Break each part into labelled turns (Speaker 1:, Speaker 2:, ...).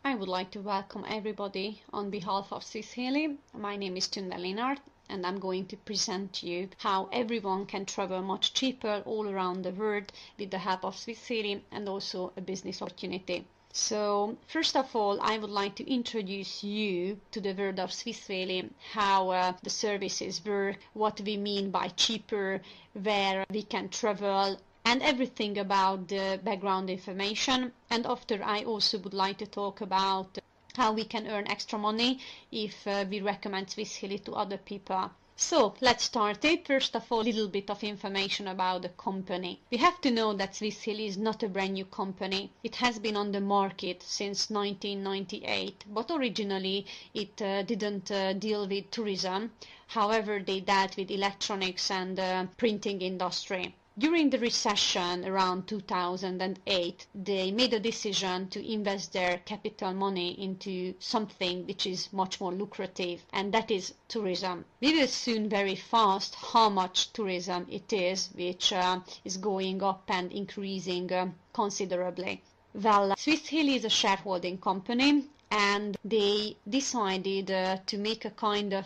Speaker 1: I would like to welcome everybody on behalf of Swiss Halley. My name is Tunde Linard, and I'm going to present to you how everyone can travel much cheaper all around the world with the help of Swiss Halley and also a business opportunity. So first of all, I would like to introduce you to the world of Swiss Halley, how the services work, what we mean by cheaper, where we can travel, and everything about the background information. And after, I also would like to talk about how we can earn extra money if we recommend Swiss Halley to other people. So let's start it. First of all, a little bit of information about the company. We have to know that Swiss Halley is not a brand new company. It has been on the market since 1998, but originally it didn't deal with tourism. However, they dealt with electronics and printing industry. During the recession around 2008, they made a decision to invest their capital money into something which is much more lucrative, and that is tourism. We will soon very fast how much tourism it is, which is going up and increasing considerably. Well, Swiss Halley is a shareholding company, and they decided to make a kind of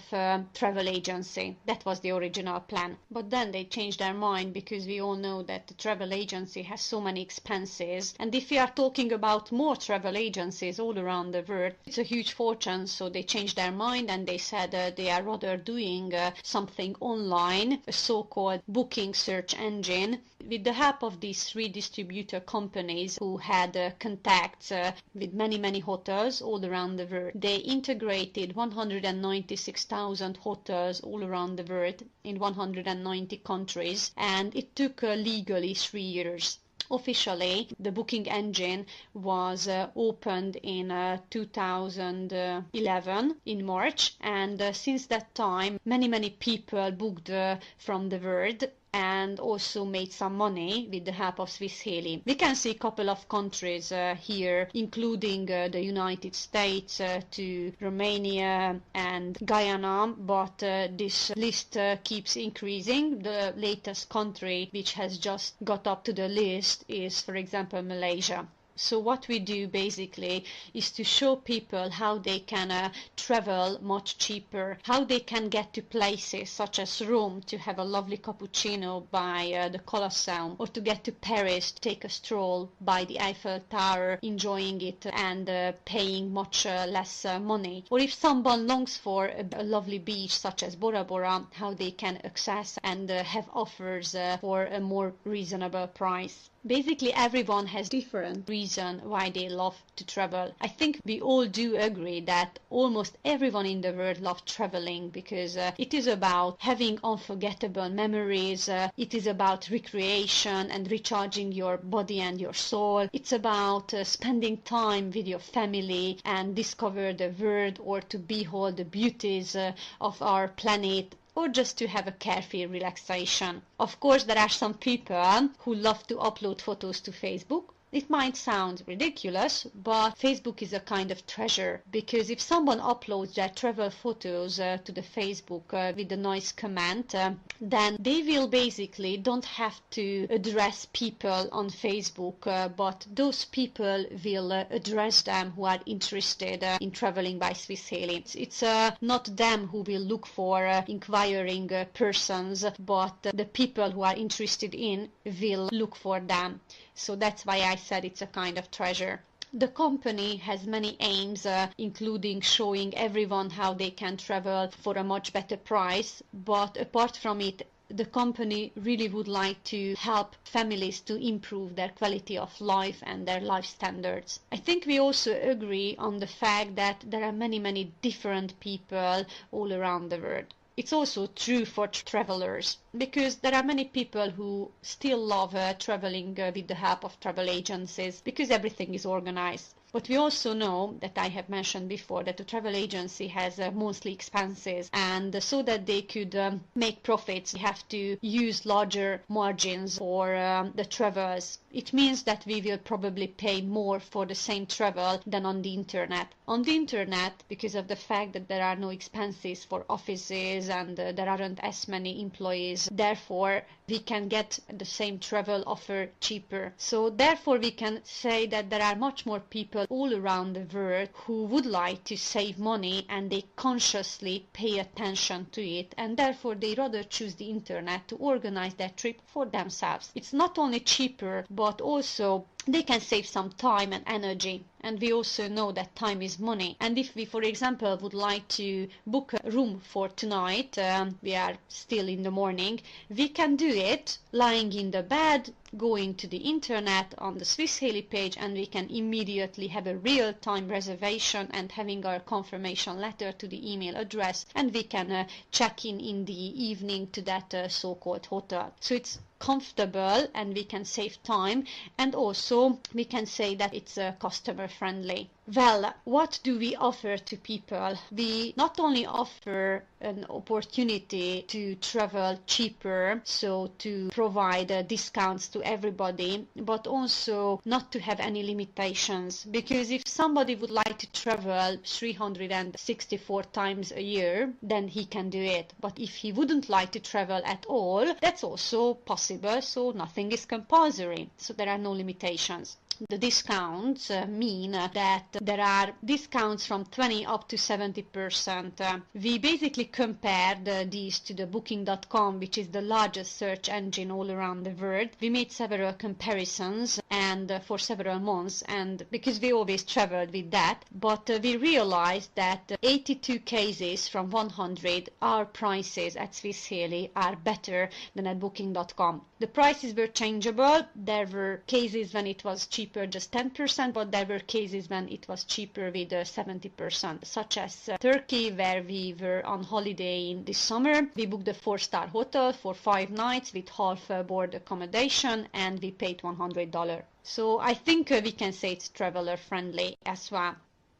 Speaker 1: travel agency. That was the original plan. But then they changed their mind, because we all know that the travel agency has so many expenses. And if we are talking about more travel agencies all around the world, it's a huge fortune. So they changed their mind and they said they are rather doing something online, a so-called booking search engine. With the help of these three distributor companies who had contacts with many hotels all around the world, they integrated 196,000 hotels all around the world in 190 countries, and it took legally 3 years. Officially, the booking engine was opened in 2011 in March, and since that time many people booked from the world and also made some money with the help of Swiss Halley. We can see a couple of countries here, including the United States to Romania and Guyana, but this list keeps increasing. The latest country which has just got up to the list is, for example, Malaysia. So what we do basically is to show people how they can travel much cheaper, how they can get to places such as Rome to have a lovely cappuccino by the Colosseum, or to get to Paris to take a stroll by the Eiffel Tower, enjoying it and paying much less money. Or if someone longs for a lovely beach such as Bora Bora, how they can access and have offers for a more reasonable price. Basically, everyone has different reason why they love to travel. I think we all do agree that almost everyone in the world loves traveling, because it is about having unforgettable memories, it is about recreation and recharging your body and your soul. It's about spending time with your family and discover the world, or to behold the beauties of our planet, or just to have a carefree relaxation. Of course, there are some people who love to upload photos to Facebook. It might sound ridiculous, but Facebook is a kind of treasure, because if someone uploads their travel photos to the Facebook with a nice comment, then they will basically don't have to address people on Facebook, but those people will address them who are interested in traveling by Swiss Halley. It's not them who will look for inquiring persons, but the people who are interested in will look for them. So that's why I said it's a kind of treasure. The company has many aims, including showing everyone how they can travel for a much better price. But apart from it, the company really would like to help families to improve their quality of life and their life standards. I think we also agree on the fact that there are many different people all around the world. It's also true for travelers, because there are many people who still love traveling with the help of travel agencies, because everything is organized. But we also know that I have mentioned before that the travel agency has monthly expenses, and so that they could make profits, they have to use larger margins for the travels. It means that we will probably pay more for the same travel than on the internet. On the internet, because of the fact that there are no expenses for offices and there aren't as many employees countries. Therefore, we can get the same travel offer cheaper. So therefore, we can say that there are much more people all around the world who would like to save money, and they consciously pay attention to it, and therefore they rather choose the internet to organize their trip for themselves. It's not only cheaper, but also they can save some time and energy. And we also know that time is money. And if we, for example, would like to book a room for tonight, we are still in the morning, we can do it lying in the bed, going to the internet on the Swiss Halley page, and we can immediately have a real-time reservation and having our confirmation letter to the email address, and we can check in the evening to that so-called hotel. So it's comfortable and we can save time, and also we can say that it's customer friendly. Well, what do we offer to people? We not only offer an opportunity to travel cheaper, so to provide discounts to everybody, but also not to have any limitations. Because if somebody would like to travel 364 times a year, then he can do it. But if he wouldn't like to travel at all, that's also possible, so nothing is compulsory. So there are no limitations. The discounts mean that there are discounts from 20 up to 70%. We basically compared these to the booking.com, which is the largest search engine all around the world. We made several comparisons and for several months, and because we always traveled with that, but we realized that 82 cases from 100, our prices at Swiss Halley are better than at booking.com. The prices were changeable. There were cases when it was cheaper just 10%, but there were cases when it was cheaper with 70%, such as Turkey, where we were on holiday in this summer. We booked a 4-star hotel for 5 nights with half board accommodation, and we paid $100. So I think we can say it's traveler friendly as well.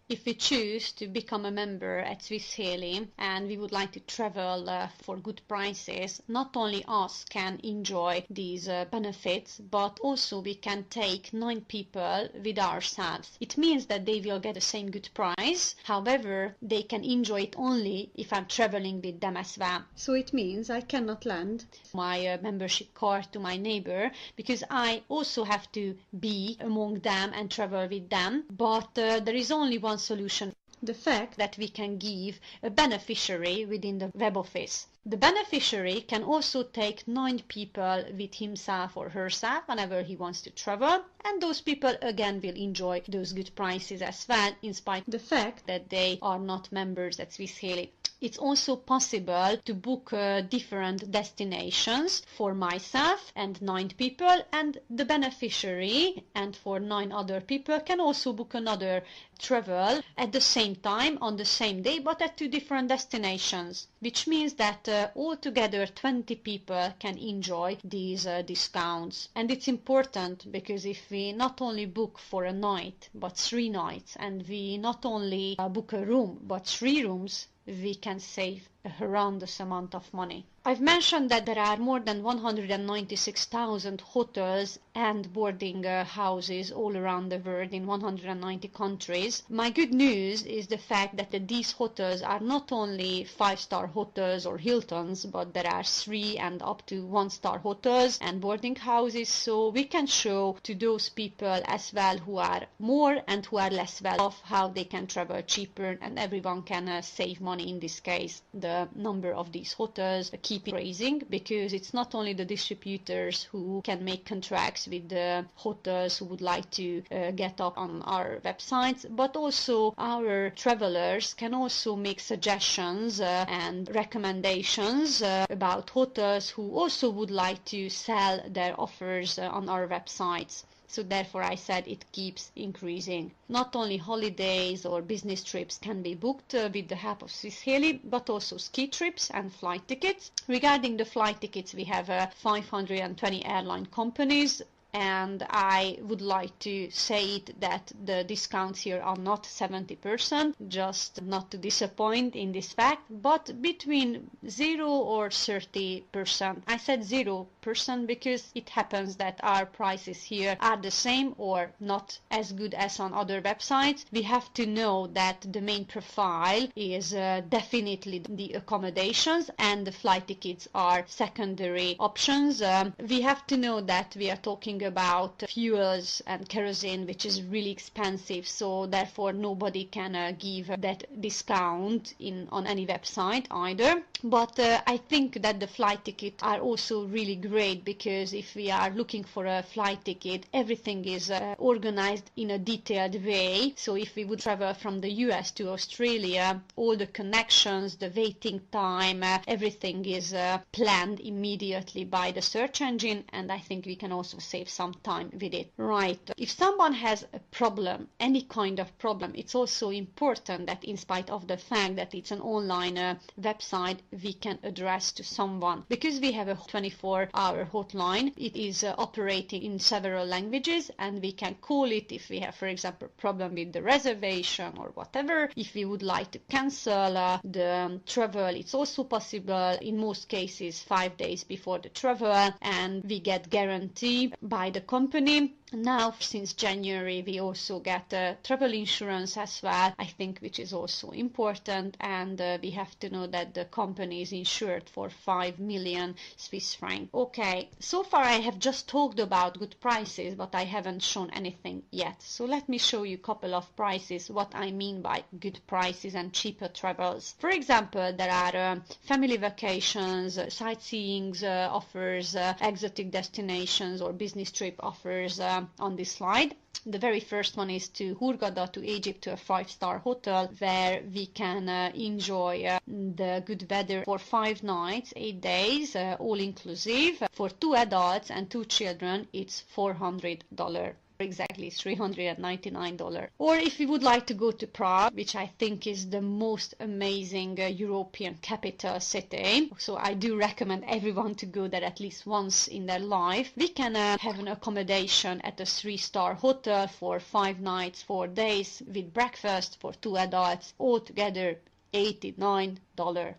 Speaker 1: If we choose to become a member at Swiss Halley and we would like to travel for good prices, not only us can enjoy these benefits, but also we can take 9 people with ourselves. It means that they will get the same good price. However, they can enjoy it only if I'm traveling with them as well. So it means I cannot lend my membership card to my neighbor, because I also have to be among them and travel with them. But there is only one solution: the fact that we can give a beneficiary within the web office. The beneficiary can also take 9 people with himself or herself whenever he wants to travel, and those people again will enjoy those good prices as well, in spite of the fact that they are not members at Swiss Halley. It's also possible to book different destinations for myself and 9 people, and the beneficiary and for 9 other people can also book another travel at the same time on the same day, but at 2 different destinations, which means that altogether 20 people can enjoy these discounts. And it's important because if we not only book for a night but 3 nights, and we not only book a room but 3 rooms, we can save a horrendous amount of money. I've mentioned that there are more than 196,000 hotels and boarding houses all around the world in 190 countries. My good news is the fact that these hotels are not only 5-star hotels or Hiltons, but there are 3 and up to 1-star hotels and boarding houses, so we can show to those people as well who are more and who are less well off how they can travel cheaper, and everyone can save money. In this case, the number of these hotels keep raising, because it's not only the distributors who can make contracts with the hotels who would like to get up on our websites, but also our travelers can also make suggestions and recommendations about hotels who also would like to sell their offers on our websites. So therefore I said it keeps increasing. Not only holidays or business trips can be booked with the help of Swiss Halley, but also ski trips and flight tickets. Regarding the flight tickets, we have 520 airline companies, and I would like to say it that the discounts here are not 70%, just not to disappoint in this fact, but between 0 or 30%. I said 0% person, because it happens that our prices here are the same or not as good as on other websites. We have to know that the main profile is definitely the accommodations, and the flight tickets are secondary options. We have to know that we are talking about fuels and kerosene, which is really expensive, so therefore nobody can give that discount on any website either. But I think that the flight tickets are also really great, because if we are looking for a flight ticket, everything is organized in a detailed way. So if we would travel from the US to Australia, all the connections, the waiting time, everything is planned immediately by the search engine, and I think we can also save some time with it. Right. If someone has a problem, any kind of problem, it's also important that in spite of the fact that it's an online website, we can address to someone, because we have a 24-hour hotline. It is operating in several languages, and we can call it if we have, for example, a problem with the reservation or whatever. If we would like to cancel the travel, it's also possible, in most cases 5 days before the travel, and we get guarantee by the company. Now, since January, we also get travel insurance as well, I think, which is also important, and we have to know that the company is insured for 5 million Swiss francs. Okay, so far I have just talked about good prices, but I haven't shown anything yet. So let me show you a couple of prices, what I mean by good prices and cheaper travels. For example, there are family vacations, sightseeing offers, exotic destinations or business trip offers on this slide. The very first one is to Hurghada, to Egypt, to a 5-star hotel, where we can enjoy the good weather for 5 nights, 8 days, all inclusive. For 2 adults and 2 children, it's $400. Exactly, $399. Or if we would like to go to Prague, which I think is the most amazing European capital city, so I do recommend everyone to go there at least once in their life, we can have an accommodation at a 3-star hotel for 5 nights, 4 days, with breakfast for 2 adults, altogether $89.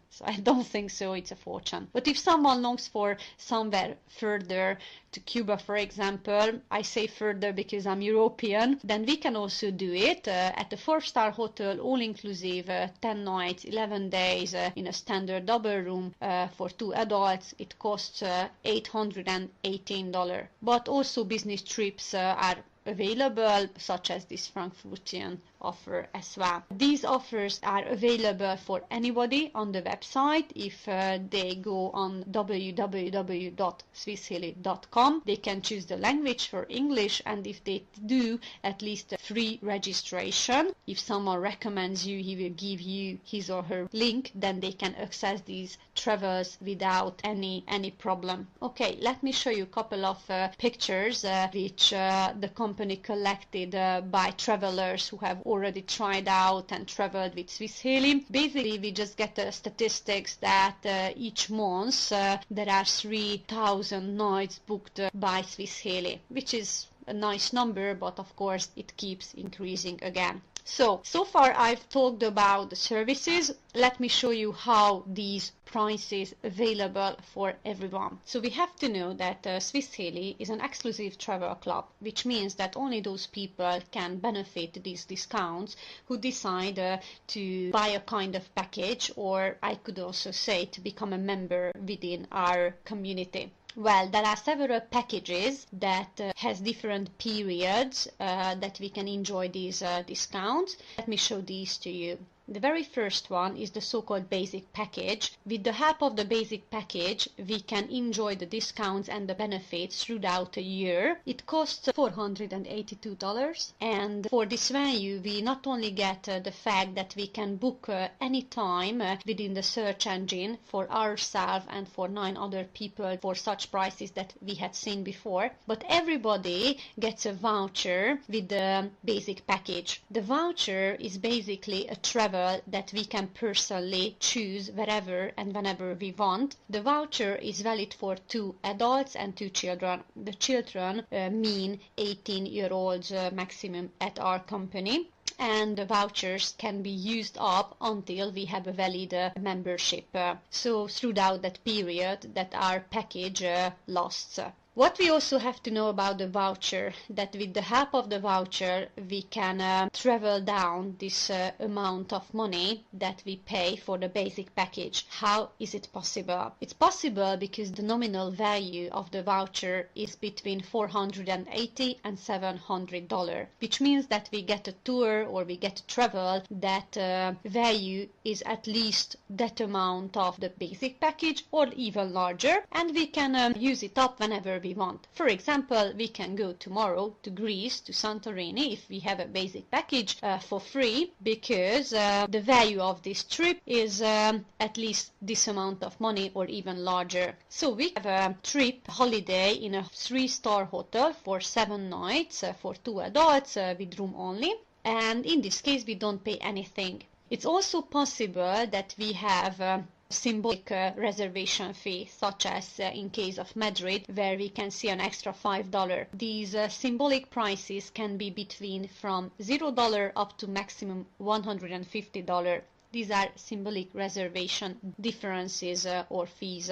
Speaker 1: So I don't think so, it's a fortune. But if someone longs for somewhere further, to Cuba for example, I say further because I'm European, then we can also do it at a 4-star hotel, all inclusive, 10 nights, 11 days, in a standard double room for 2 adults. It costs $818. But also business trips are available, such as this Frankfurtian offer as well. These offers are available for anybody on the website. If they go on www.swissheli.com, they can choose the language for English, and if they do, at least a free registration. If someone recommends you, he will give you his or her link, then they can access these travels without any problem. Okay, let me show you a couple of pictures which the company collected by travelers who have already tried out and traveled with Swiss Heli. Basically, we just get the statistics that each month there are 3,000 nights booked by Swiss Heli, which is a nice number, but of course it keeps increasing again. So far I've talked about the services. Let me show you how these prices available for everyone. So we have to know that Swiss Heli is an exclusive travel club, which means that only those people can benefit these discounts who decide to buy a kind of package, or I could also say to become a member within our community. Well, there are several packages that has different periods that we can enjoy these discounts. Let me show these to you. The very first one is the so-called basic package. With the help of the basic package, we can enjoy the discounts and the benefits throughout a year. It costs $482, and for this value we not only get the fact that we can book any time within the search engine for ourselves and for 9 other people for such prices that we had seen before, but everybody gets a voucher with the basic package. The voucher is basically a travel that we can personally choose wherever and whenever we want. The voucher is valid for 2 adults and 2 children. The children mean 18-year-olds maximum at our company. and the vouchers can be used up until we have a valid membership. So throughout that period that our package lasts. What we also have to know about the voucher, that with the help of the voucher we can travel down this amount of money that we pay for the basic package. How is it possible? It's possible because the nominal value of the voucher is between $480 and $700, which means that we get a tour or we get a travel that value is at least that amount of the basic package or even larger, and we can use it up whenever we want. For example, we can go tomorrow to Greece, to Santorini, if we have a basic package for free, because the value of this trip is at least this amount of money or even larger. So we have a trip holiday in a 3-star hotel for 7 nights for 2 adults with room only, and in this case we don't pay anything. It's also possible that we have symbolic reservation fee, such as in case of Madrid, where we can see an extra $5. These symbolic prices can be between from $0 up to maximum $150. These are symbolic reservation differences or fees.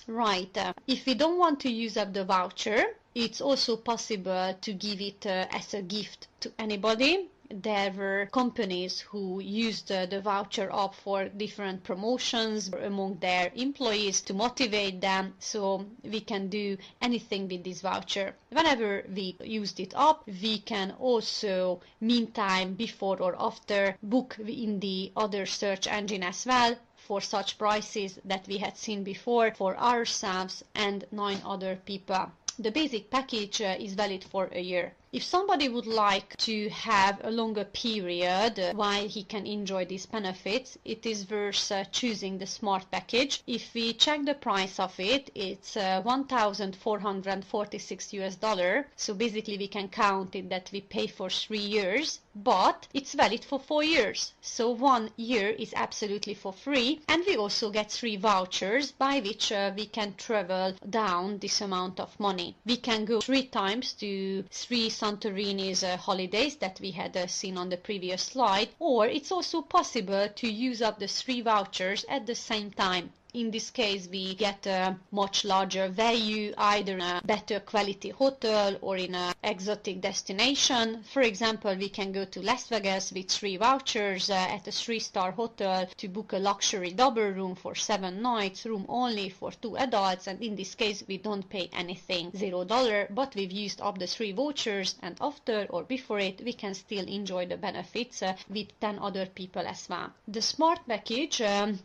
Speaker 1: Right, if we don't want to use up the voucher, it's also possible to give it as a gift to anybody. There were companies who used the voucher up for different promotions among their employees to motivate them, so we can do anything with this voucher. Whenever we used it up, we can also, meantime, before or after, book in the other search engine as well for such prices that we had seen before for ourselves and 9 other people. The basic package is valid for a year. If somebody would like to have a longer period while he can enjoy these benefits, it is worth choosing the smart package. If we check the price of it, it's $1,446. So basically we can count it that we pay for 3 years, but it's valid for 4 years. So 1 year is absolutely for free, and we also get 3 vouchers by which we can travel down this amount of money. We can go 3 times to 3 Santorini's holidays that we had seen on the previous slide, or it's also possible to use up the 3 vouchers at the same time. In this case, we get a much larger value, either in a better quality hotel or in an exotic destination. For example, we can go to Las Vegas with 3 vouchers at a 3-star hotel to book a luxury double room for 7 nights, room only for 2 adults, and in this case, we don't pay anything, $0, but we've used up the 3 vouchers, and after or before it, we can still enjoy the benefits with 10 other people as well. The smart package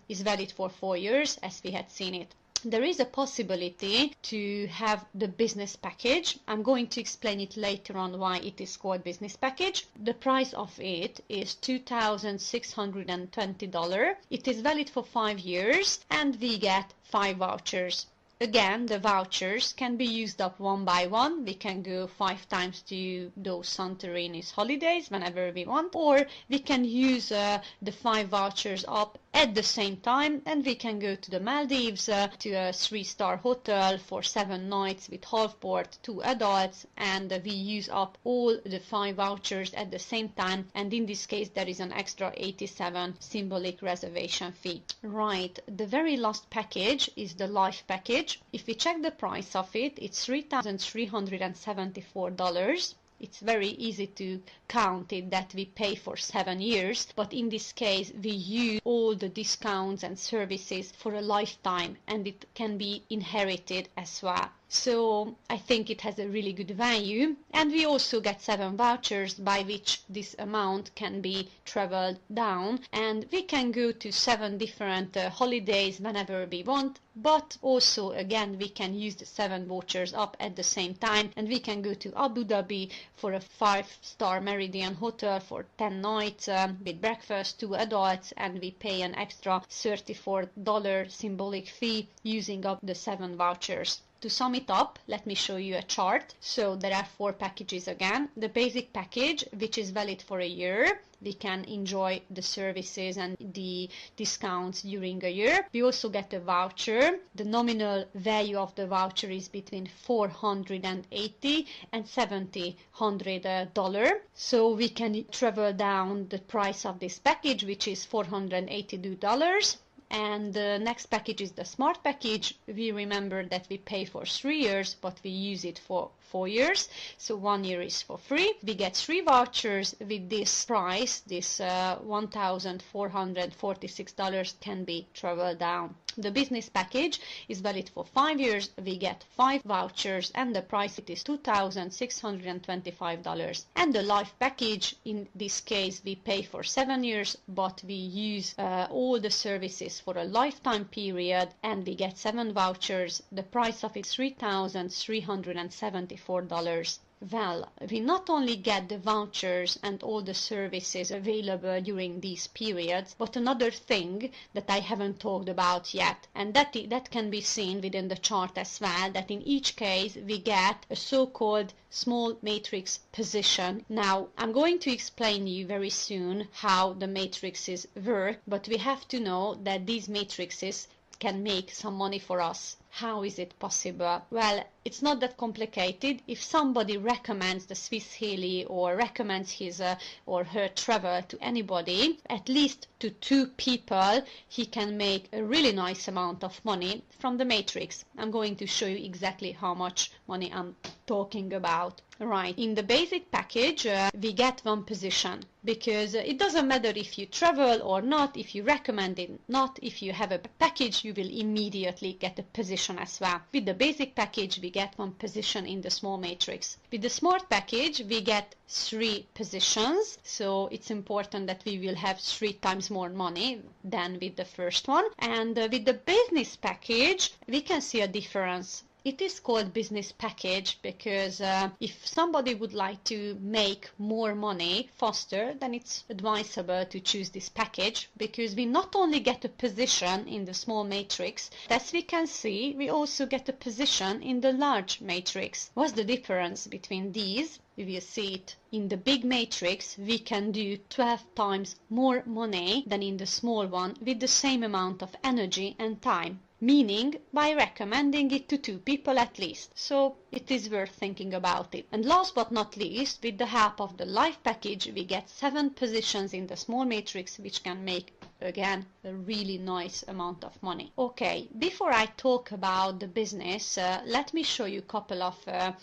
Speaker 1: is valid for 4 years, as we had seen it. There is a possibility to have the business package. I'm going to explain it later on why it is called business package. The price of it is $2,620. It is valid for 5 years, and we get 5 vouchers. Again, the vouchers can be used up one by one. We can go 5 times to those Santorini's holidays whenever we want, or we can use the 5 vouchers up at the same time, and we can go to the Maldives to a 3-star hotel for 7 nights with half board, 2 adults, and we use up all the 5 vouchers at the same time, and in this case there is an extra 87 symbolic reservation fee. Right, the very last package is the life package. If we check the price of it, it's $3,374. It's very easy to count it that we pay for 7 years, but in this case we use all the discounts and services for a lifetime, and it can be inherited as well. So I think it has a really good value, and we also get 7 vouchers by which this amount can be traveled down, and we can go to 7 different holidays whenever we want, but also again we can use the 7 vouchers up at the same time, and we can go to Abu Dhabi for a 5-star Meridian hotel for 10 nights with breakfast, 2 adults, and we pay an extra $34 symbolic fee using up the 7 vouchers. to sum it up, let me show you a chart. So there are 4 packages again. The basic package, which is valid for a year. We can enjoy the services and the discounts during a year. We also get a voucher. The nominal value of the voucher is between $480 and $700. So we can travel down the price of this package, which is $482. And the next package is the smart package. We remember that we pay for 3 years, but we use it for 4 years. So 1 year is for free. We get 3 vouchers with this price. This $1,446 can be traveled down. The business package is valid for 5 years. We get 5 vouchers and the price it is $2,625. And the life package, in this case, we pay for 7 years, but we use all the services for a lifetime period and we get 7 vouchers. The price of it is $3,374. Well, we not only get the vouchers and all the services available during these periods, but another thing that I haven't talked about yet, and that can be seen within the chart as well, that in each case we get a so-called small matrix position. Now, I'm going to explain you very soon how the matrices work, but we have to know that these matrices can make some money for us. How is it possible? Well, it's not that complicated. If somebody recommends the Swiss Halley or recommends his or her travel to anybody, at least to 2 people, he can make a really nice amount of money from the matrix. I'm going to show you exactly how much money I'm talking about. Right, in the basic package, we get 1 position, because it doesn't matter if you travel or not, if you recommend it not, if you have a package, you will immediately get a position as well. With the basic package, we get 1 position in the small matrix. With the smart package, we get 3 positions, so it's important that we will have 3 times more money than with the first one. And with the business package, we can see a difference. It is called business package because if somebody would like to make more money faster, then it's advisable to choose this package, because we not only get a position in the small matrix, as we can see, we also get a position in the large matrix. What's the difference between these? We will see it. In the big matrix, we can do 12 times more money than in the small one with the same amount of energy and time, meaning by recommending it to 2 people at least. So it is worth thinking about it. And last but not least, with the help of the life package, we get 7 positions in the small matrix, which can make again a really nice amount of money. Okay, before I talk about the business, let me show you a couple of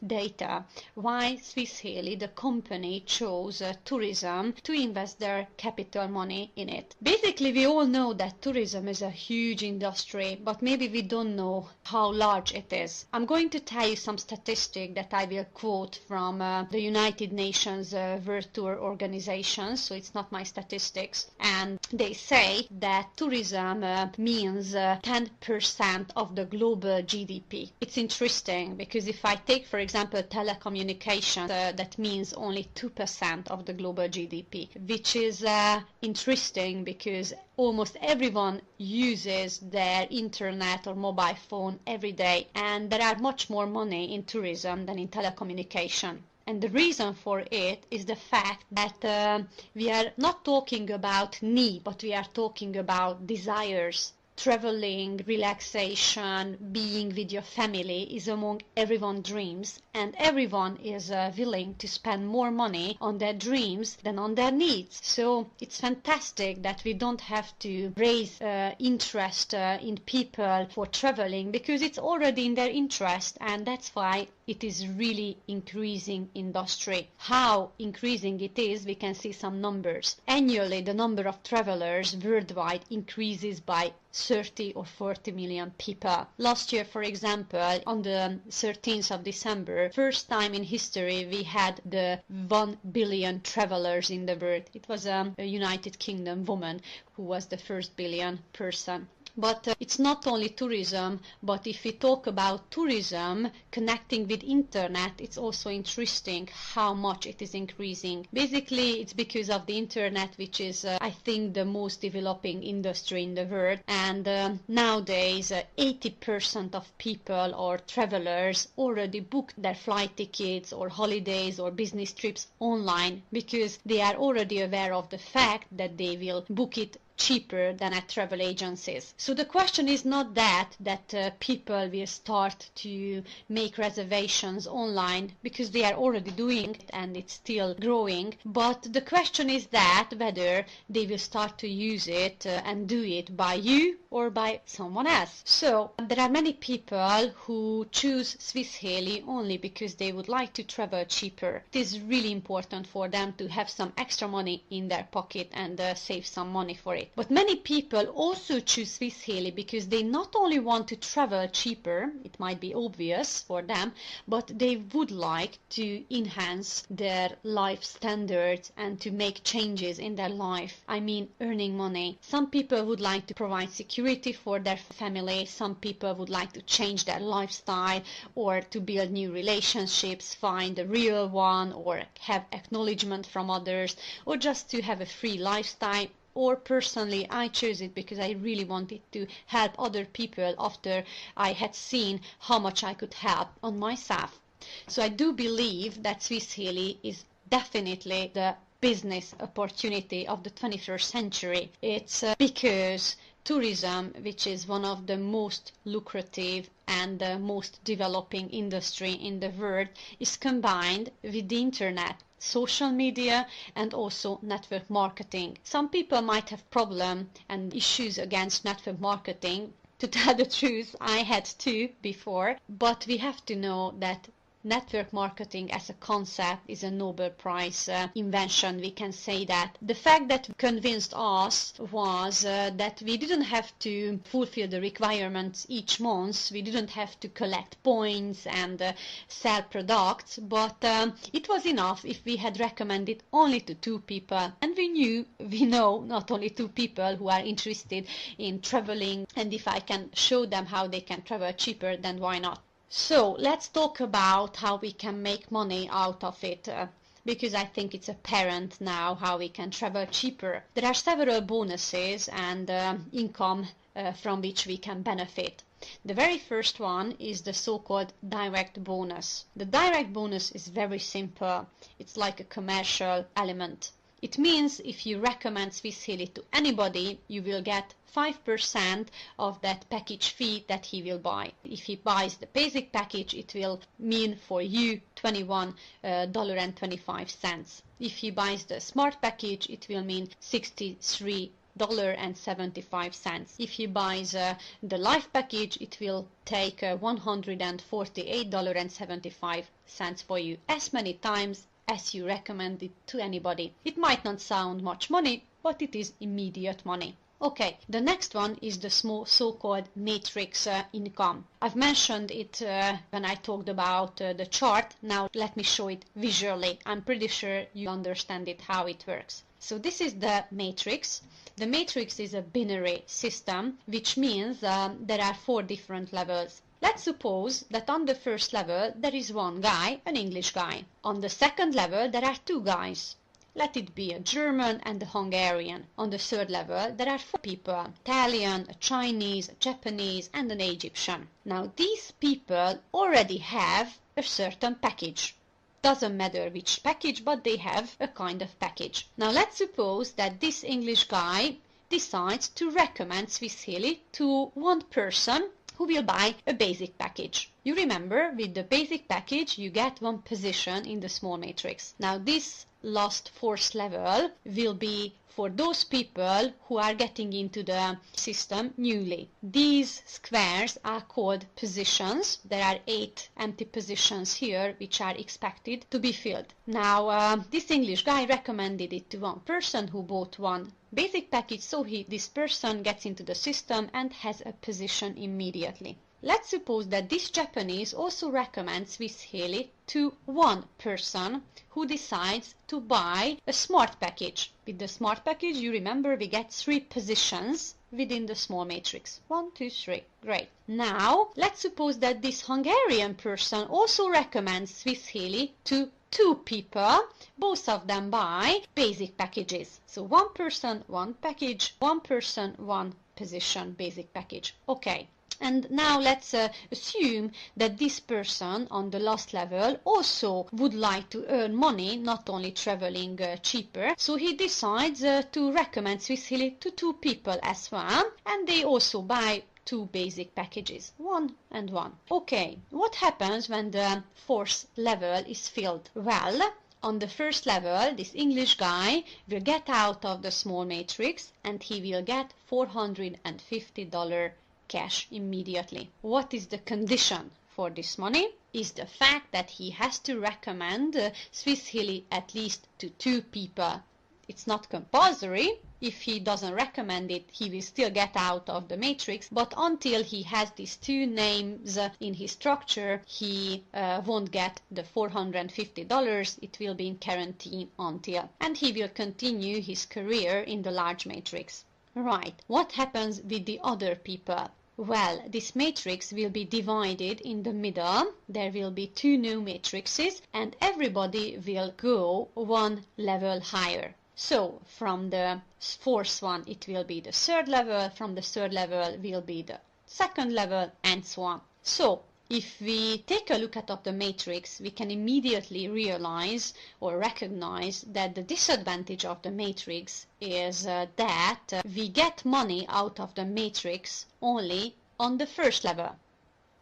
Speaker 1: data why Swiss Halley, the company, chose tourism to invest their capital money in it. Basically, we all know that tourism is a huge industry, but maybe we don't know how large it is. I'm going to tell you some statistic that I will quote from the United Nations World Tour Organization, so it's not my statistics, and they say that tourism means 10% of the global GDP. It's interesting because if I take, for example, telecommunications, that means only 2% of the global GDP, which is interesting because almost everyone uses their internet or mobile phone every day, and there are much more money in tourism than in telecommunication. And the reason for it is the fact that we are not talking about need, but we are talking about desires. Traveling, relaxation, being with your family is among everyone's dreams, and everyone is willing to spend more money on their dreams than on their needs. So it's fantastic that we don't have to raise interest in people for traveling, because it's already in their interest, and that's why it is really increasing industry. How increasing it is, we can see some numbers. Annually, the number of travelers worldwide increases by 30 or 40 million people. Last year, for example, on the 13th of December, first time in history, we had the 1 billion travelers in the world. It was a United Kingdom woman who was the first billion person. But it's not only tourism, but if we talk about tourism connecting with internet, it's also interesting how much it is increasing. Basically, it's because of the internet, which is, I think, the most developing industry in the world. And nowadays, 80% of people or travelers already booked their flight tickets or holidays or business trips online because they are already aware of the fact that they will book it cheaper than at travel agencies. So the question is not that people will start to make reservations online, because they are already doing it and it's still growing, but the question is that whether they will start to use it and do it by you or by someone else. So there are many people who choose Swiss Halley only because they would like to travel cheaper. It is really important for them to have some extra money in their pocket and save some money for it. But many people also choose Swiss Halley because they not only want to travel cheaper, it might be obvious for them, but they would like to enhance their life standards and to make changes in their life. I mean, earning money. Some people would like to provide security for their family. Some people would like to change their lifestyle or to build new relationships, find a real one, or have acknowledgement from others, or just to have a free lifestyle. Or personally, I chose it because I really wanted to help other people after I had seen how much I could help on myself. So I do believe that Swiss Halley is definitely the business opportunity of the 21st century. It's because tourism, which is one of the most lucrative and the most developing industry in the world, is combined with the internet, social media, and also network marketing. Some people might have problems and issues against network marketing. To tell the truth, I had too before, but we have to know that network marketing as a concept is a Nobel Prize invention. We can say that. The fact that convinced us was that we didn't have to fulfill the requirements each month. We didn't have to collect points and sell products, but it was enough if we had recommended only to 2 people. And we know not only 2 people who are interested in traveling, and if I can show them how they can travel cheaper, then why not? So let's talk about how we can make money out of it, because I think it's apparent now how we can travel cheaper. There are several bonuses and income from which we can benefit. The very first one is the so-called direct bonus. The direct bonus is very simple. It's like a commercial element. It means if you recommend Swiss Halley to anybody, you will get 5% of that package fee that he will buy. If he buys the basic package, it will mean for you $21.25. If he buys the smart package, it will mean $63.75. If he buys the life package, it will take $148.75 for you, as many times as you recommend it to anybody. It might not sound much money, but it is immediate money. Okay, the next one is the small so-called matrix income. I've mentioned it when I talked about the chart. Now let me show it visually. I'm pretty sure you understand it, how it works. So this is the matrix. The matrix is a binary system, which means there are 4 different levels. Let's suppose that on the first level there is one guy, an English guy. On the second level there are 2 guys. Let it be a German and a Hungarian. On the third level there are 4 people, Italian, a Chinese, a Japanese, and an Egyptian. Now these people already have a certain package. Doesn't matter which package, but they have a kind of package. Now let's suppose that this English guy decides to recommend Swiss Halley to one person who will buy a basic package. You remember, with the basic package you get 1 position in the small matrix. Now this last 4th level will be for those people who are getting into the system newly. These squares are called positions. There are 8 empty positions here which are expected to be filled. Now this English guy recommended it to one person who bought 1 basic package, so this person gets into the system and has a position immediately. Let's suppose that this Japanese also recommends Swiss Halley to one person who decides to buy a smart package. With the smart package, you remember, we get 3 positions within the small matrix. 1, 2, 3. Great. Now, let's suppose that this Hungarian person also recommends Swiss Halley to 2 people. Both of them buy basic packages. So 1 person, 1 package, 1 person, 1 position, basic package. Okay. And now let's assume that this person on the last level also would like to earn money, not only traveling cheaper. So he decides to recommend Swiss Halley to 2 people as well, and they also buy 2 basic packages, 1 and 1. Okay, what happens when the 4th level is filled? Well, on the 1st level, this English guy will get out of the small matrix and he will get $450 cash immediately. What is the condition for this money? Is the fact that he has to recommend Swiss Halley at least to 2 people. It's not compulsory. If he doesn't recommend it, he will still get out of the matrix, but until he has these 2 names in his structure, he won't get the $450. It will be in quarantine until, and he will continue his career in the large matrix. Right, what happens with the other people? Well, this matrix will be divided in the middle. There will be 2 new matrices and everybody will go 1 level higher. So from the 4th one it will be the 3rd level, from the 3rd level will be the 2nd level, and so on. So if we take a look at the matrix, we can immediately realize or recognize that the disadvantage of the matrix is that we get money out of the matrix only on the 1st level.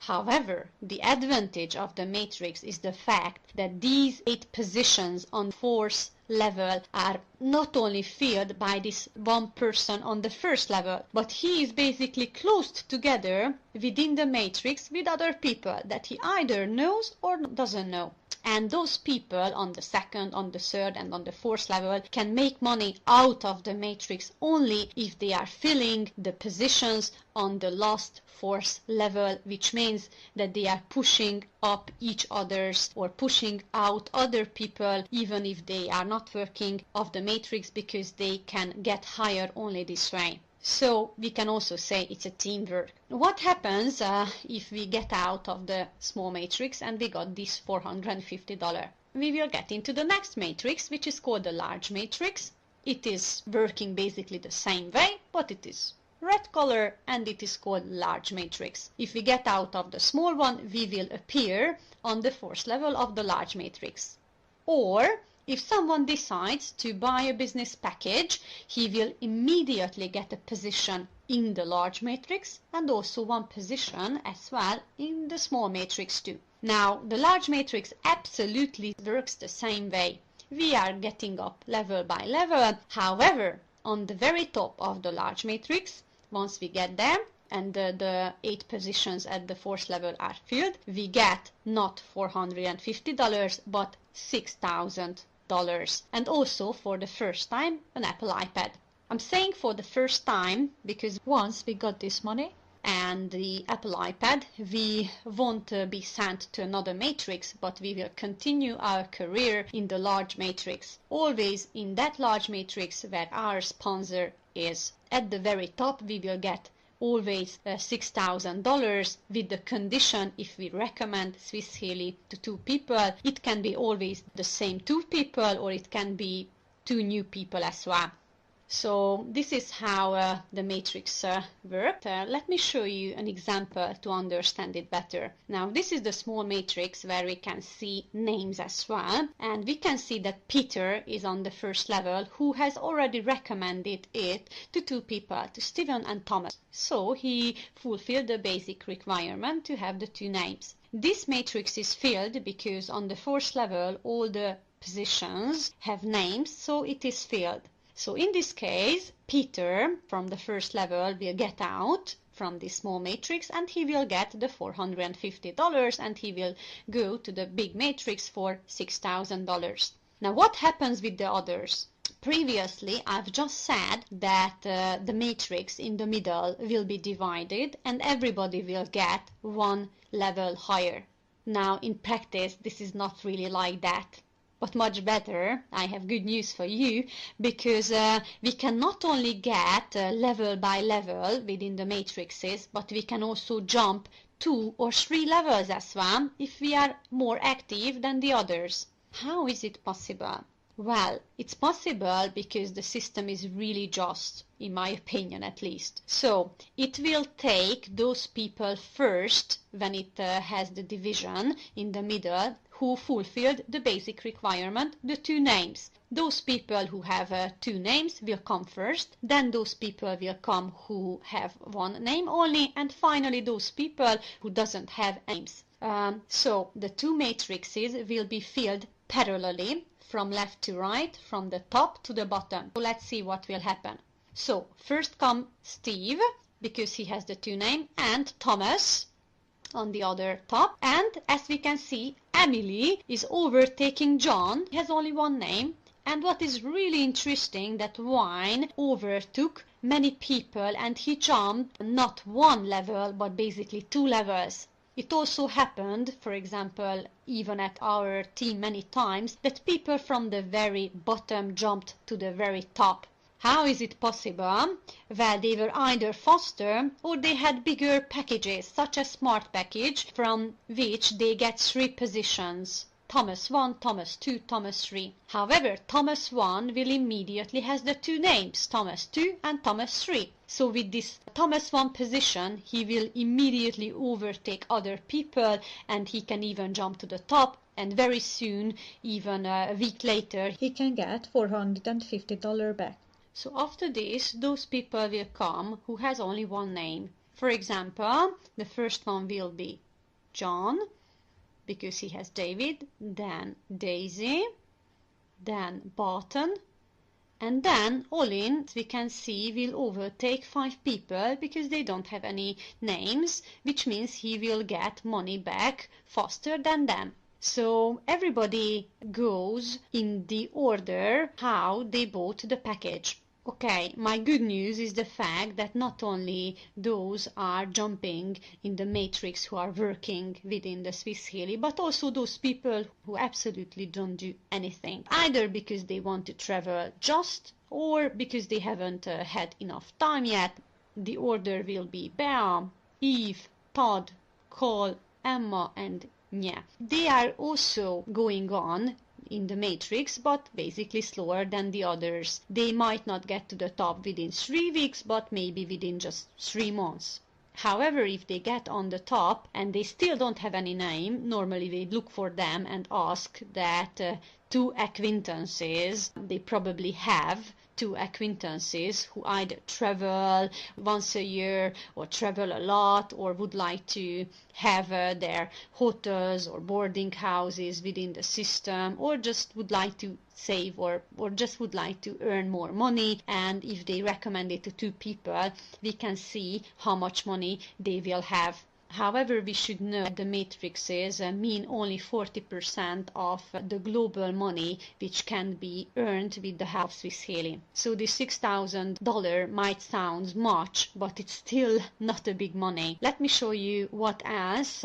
Speaker 1: However, the advantage of the matrix is the fact that these 8 positions on 4th level are not only filled by this 1 person on the 1st level, but he is basically closed together within the matrix with other people that he either knows or doesn't know. And those people on the 2nd, on the 3rd and on the 4th level can make money out of the matrix only if they are filling the positions on the last 4th level, which means that they are pushing up each other's or pushing out other people even if they are not working of the matrix, because they can get higher only this way. So we can also say it's a teamwork. What happens if we get out of the small matrix and we got this $450? We will get into the next matrix, which is called the large matrix. It is working basically the same way, but it is red color and it is called large matrix. If we get out of the small one, we will appear on the 4th level of the large matrix. Or if someone decides to buy a business package, he will immediately get a position in the large matrix and also 1 position as well in the small matrix too. Now, the large matrix absolutely works the same way. We are getting up level by level. However, on the very top of the large matrix, once we get there and the 8 positions at the 4th level are filled, we get not $450 but $6,000. And also for the first time an Apple iPad. I'm saying for the first time because once we got this money and the Apple iPad, we won't be sent to another matrix, but we will continue our career in the large matrix, always in that large matrix where our sponsor is. At the very top we will get always $6,000 with the condition if we recommend Swiss Halley to 2 people, it can be always the same 2 people or it can be 2 new people as well. So this is how the matrix works. Let me show you an example to understand it better. Now this is the small matrix where we can see names as well, and we can see that Peter is on the 1st level, who has already recommended it to 2 people, to Stephen and Thomas. So he fulfilled the basic requirement to have the 2 names. This matrix is filled because on the 4th level all the positions have names, so it is filled. So in this case, Peter from the 1st level will get out from this small matrix and he will get the $450 and he will go to the big matrix for $6,000. Now what happens with the others? Previously, I've just said that the matrix in the middle will be divided and everybody will get 1 level higher. Now in practice, this is not really like that. But much better, I have good news for you, because we can not only get level by level within the matrices, but we can also jump 2 or 3 levels as well if we are more active than the others. How is it possible? Well, it's possible because the system is really just, in my opinion at least. So it will take those people first, when it has the division in the middle, who fulfilled the basic requirement, the 2 names. Those people who have 2 names will come first, then those people will come who have 1 name only, and finally those people who doesn't have names. So the 2 matrices will be filled parallelly, from left to right, from the top to the bottom. So let's see what will happen. So first come Steve, because he has the 2 names, and Thomas on the other top. And as we can see, Emily is overtaking John. He has only 1 name. And what is really interesting, that Wine overtook many people and he jumped not 1 level, but basically 2 levels. It also happened, for example, even at our team many times, that people from the very bottom jumped to the very top. How is it possible? Well, they were either faster or they had bigger packages, such as Smart package, from which they get 3 positions. Thomas 1, Thomas 2, Thomas 3. However, Thomas 1 will immediately has the 2 names, Thomas 2 and Thomas 3. So with this Thomas 1 position, he will immediately overtake other people and he can even jump to the top, and very soon, even a week later, he can get $450 back. So after this, those people will come who has only 1 name. For example, the first one will be John, because he has David, then Daisy, then Barton, and then Olin, we can see, will overtake 5 people because they don't have any names, which means he will get money back faster than them. So everybody goes in the order how they bought the package. Okay, my good news is the fact that not only those are jumping in the matrix who are working within the Swiss Halley, but also those people who absolutely don't do anything, either because they want to travel just or because they haven't had enough time yet. The order will be Bea, Eve, Todd, Cole, Emma, and Nya. They are also going on in the matrix, but basically slower than the others. They might not get to the top within 3 weeks, but maybe within just 3 months. However, if they get on the top and they still don't have any name, normally they look for them and ask that 2 acquaintances, they probably have 2 acquaintances who either travel once a year or travel a lot or would like to have their hotels or boarding houses within the system, or just would like to save or just would like to earn more money. And if they recommend it to 2 people, we can see how much money they will have. However, we should know that the matrices mean only 40% of the global money which can be earned with the help of Swiss Halley. So the $6,000 might sound much, but it's still not a big money. Let me show you what else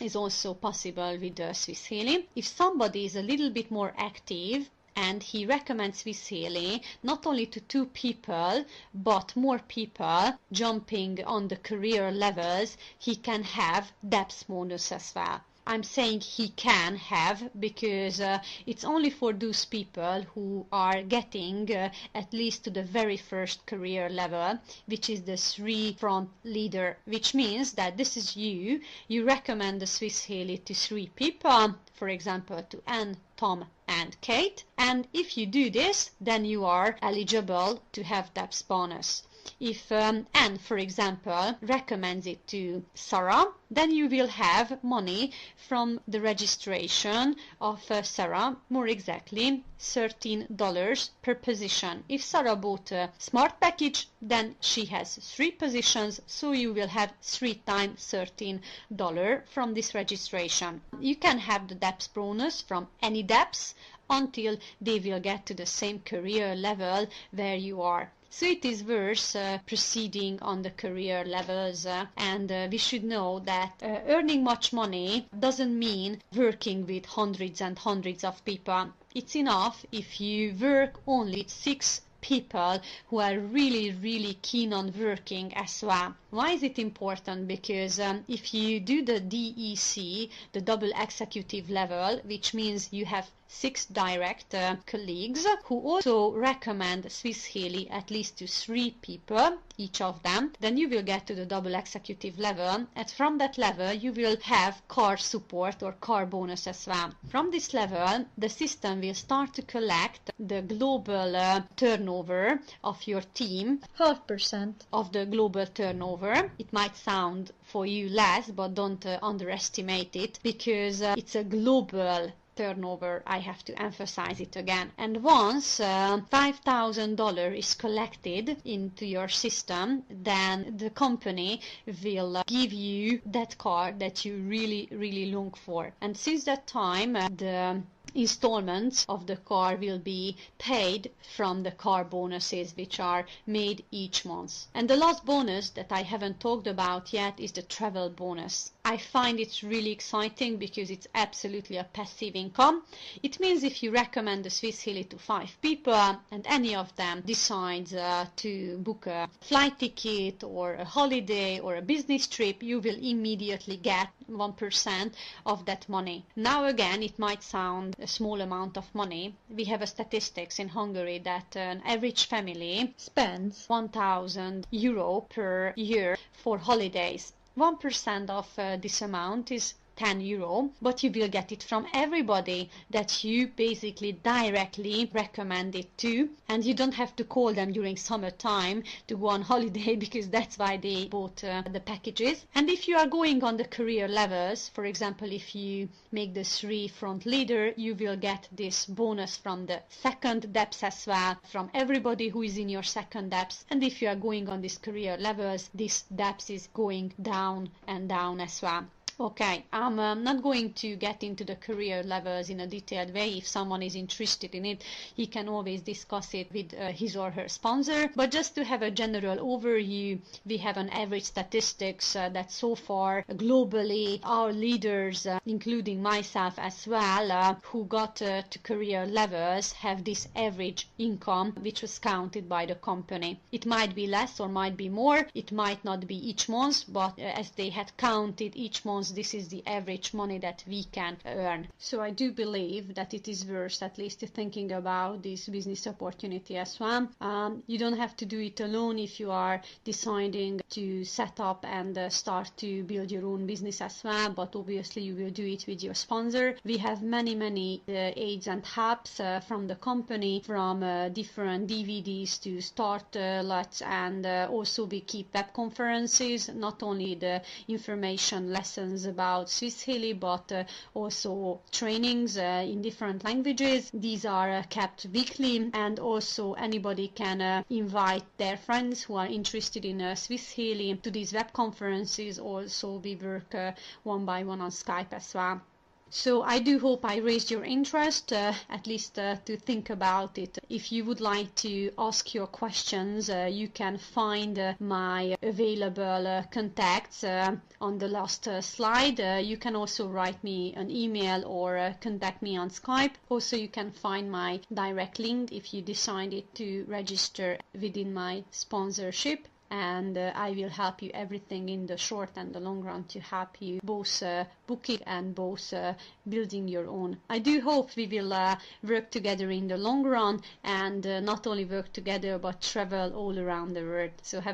Speaker 1: is also possible with the Swiss Halley. If somebody is a little bit more active, and he recommends Swiss Halley not only to 2 people, but more people jumping on the career levels, he can have depth bonus as well. I'm saying he can have because it's only for those people who are getting at least to the very first career level, which is the 3 front leader, which means that this is you recommend the Swiss Halley to 3 people, for example to Anne, Tom and Kate, and if you do this, then you are eligible to have depth bonus. If Anne, for example, recommends it to Sarah, then you will have money from the registration of Sarah, more exactly $13 per position. If Sarah bought a Smart package, then she has 3 positions, so you will have 3 times $13 from this registration. You can have the depth bonus from any depths until they will get to the same career level where you are. So it is worth proceeding on the career levels, and we should know that earning much money doesn't mean working with hundreds and hundreds of people. It's enough if you work only with 6 people who are really keen on working as well. Why is it important? Because if you do the DEC, the double executive level, which means you have 6 direct colleagues who also recommend Swiss Halley at least to 3 people, each of them, then you will get to the double executive level, and from that level you will have car support or car bonus as well. From this level, the system will start to collect the global turnover of your team, 12% of the global turnover. It might sound for you less, but don't underestimate it, because it's a global turnover. I have to emphasize it again. And once $5,000 is collected into your system, then the company will give you that car that you really long for. And since that time, the installments of the car will be paid from the car bonuses which are made each month. And the last bonus that I haven't talked about yet is the travel bonus. I find it really exciting because it's absolutely a passive income. It means if you recommend the Swiss Halley to 5 people and any of them decides to book a flight ticket or a holiday or a business trip, you will immediately get 1% of that money. Now again, it might sound a small amount of money. We have a statistics in Hungary that an average family spends 1,000 euro per year for holidays. 1% of this amount is 10 euro, but you will get it from everybody that you basically directly recommend it to, and you don't have to call them during summertime to go on holiday because that's why they bought the packages. And if you are going on the career levels, for example, if you make the 3 front leader, you will get this bonus from the second depths as well, from everybody who is in your second depths. And if you are going on these career levels, this depths is going down and down as well. Okay, I'm not going to get into the career levels in a detailed way. If someone is interested in it, he can always discuss it with his or her sponsor. But just to have a general overview, we have an average statistics that so far globally our leaders, including myself as well, who got to career levels, have this average income which was counted by the company. It might be less or might be more. It might not be each month, but as they had counted each month, this is the average money that we can earn. So I do believe that it is worth at least thinking about this business opportunity as well. You don't have to do it alone if you are deciding to set up and start to build your own business as well, but obviously you will do it with your sponsor. We have many aids and helps from the company, from different DVDs to startlets, and also we keep web conferences, not only the information lessons about Swiss Halley, but also trainings in different languages. These are kept weekly, and also anybody can invite their friends who are interested in Swiss Halley to these web conferences. Also we work one by one on Skype as well. So I do hope I raised your interest, at least to think about it. If you would like to ask your questions, you can find my available contacts on the last slide. You can also write me an email or contact me on Skype. Also, you can find my direct link if you decided to register within my sponsorship. And I will help you everything in the short and the long run to help you both book it and both building your own. I do hope we will work together in the long run, and not only work together but travel all around the world. So have